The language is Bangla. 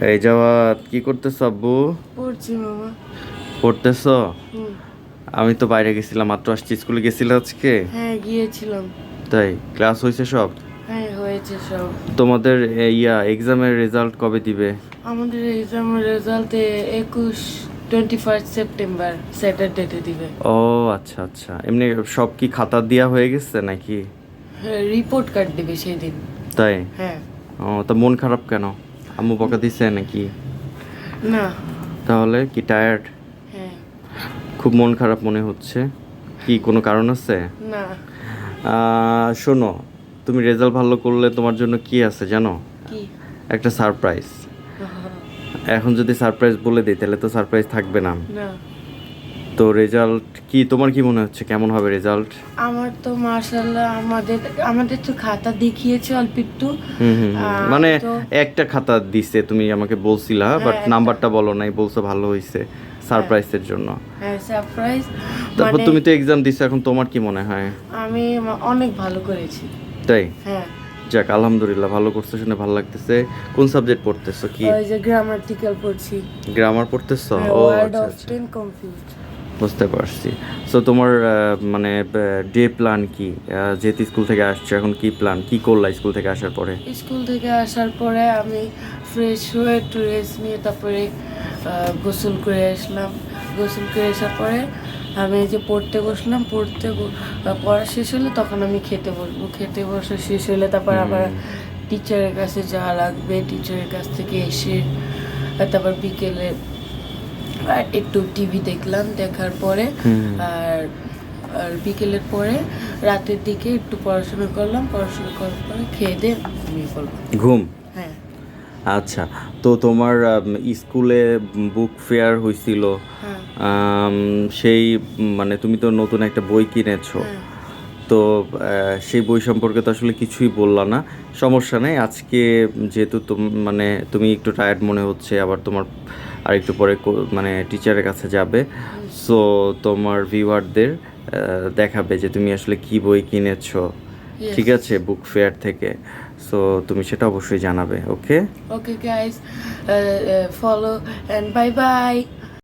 এই জাওয়াত কি করতেছ আব্বু? পড়ছি মামা। পড়তেছ? হুম। আমি তো বাইরে গেছিলাম, মাত্র আসছি। স্কুলে গেছিল আজকে? হ্যাঁ গিয়েছিলাম। তাই ক্লাস হয়েছে সব? হ্যাঁ হয়েছে সব। তোমাদের এক্সামের রেজাল্ট কবে দিবে? আমাদের এক্সামের রেজাল্ট 21 সেপ্টেম্বর স্যাটারডেতে দিবে। ও আচ্ছা আচ্ছা, এমনি সব কি খাতা দেওয়া হয়ে গেছে নাকি? হ্যাঁ রিপোর্ট কার্ড দিবে সেই দিন। তাই? হ্যাঁ। ও তা মন খারাপ কেন? আম্মু বকা দিছে নাকি? না। তাহলে কি টায়ার্ড? হ্যাঁ। খুব মন খারাপ মনে হচ্ছে। কি কোনো কারণ আছে? না। শোনো, তুমি রেজাল্ট ভালো করলে তোমার জন্য কি আছে জানো? কি? একটা সারপ্রাইজ। এখন যদি সারপ্রাইজ বলে দিই তাহলে তো সারপ্রাইজ থাকবে না। না। তো রেজাল্ট কি, তোমার কি মনে হচ্ছে কেমন হবে রেজাল্ট? আমার তো মাশাআল্লাহ আমাদের তো খাতা দেখিয়েছে অল্প একটু। মানে তো একটা খাতা দিছে, তুমি আমাকে বলছিলা, বাট হ্যাঁ, নাম্বারটা বলো নাই, বলছো ভালো হয়েছে সারপ্রাইজের জন্য। হ্যাঁ সারপ্রাইজ। তারপর মানে তুমি তো এক্সাম দিছো, এখন তোমার কি মনে হয়? আমি অনেক ভালো করেছি। তাই? হ্যাঁ। যাক আলহামদুলিল্লাহ, ভালো করছো শুনে ভালো লাগতেছে। কোন সাবজেক্ট পড়তেছো? কি ওই যে গ্রামাটিক্যাল পড়ছি। গ্রামার পড়তেছো? ও ওয়ার্ড আচ্ছা আচ্ছা, অফটেন কনফিউজড। বুঝতে পারছি। সো তোমার মানে ডে প্ল্যান কি? যেহেতু স্কুল থেকে আসছো, এখন কি প্ল্যান, কি করলা স্কুল থেকে আসার পরে? স্কুল থেকে আসার পরে আমি ফ্রেশ হয়ে একটু রেস্ট নিয়ে তারপরে গোসল করে আসলাম। গোসল করে আসার পরে আমি এই যে পড়তে বসলাম। পড়া শেষ হলে তখন আমি খেতে বসবো। খেতে বসে শেষ হলে তারপর আবার টিচারের কাছে যাওয়া লাগবে। টিচারের কাছ থেকে এসে তারপর বিকেলে একটু টিভি দেখলাম। দেখার পরে আর আর বিকেলের পরে রাতের দিকে একটু পড়াশোনা করলাম। পড়াশোনা করার পরে খেয়ে দিয়ে ঘুমিয়ে পড়লাম। ঘুম? হ্যাঁ। আচ্ছা, তো তোমার স্কুলে বুক ফেয়ার হয়েছিল, হ্যাঁ। সেই মানে তুমি তো নতুন একটা বই কিনেছো, হ্যাঁ। তো সেই বই সম্পর্কে তো আসলে কিছুই বললা না। সমস্যা নেই, আজকে যেহেতু মানে তুমি একটু টায়ার্ড মনে হচ্ছে, আবার তোমার আর একটু পরে মানে টিচারের কাছে যাবে, সো তোমার ভিউয়ারদের দেখাবে যে তুমি আসলে কি বই কিনেছো, Yes. ঠিক আছে, বুক ফেয়ার থেকে। সো তুমি সেটা অবশ্যই জানাবে, ওকে? Okay, guys, follow and bye bye.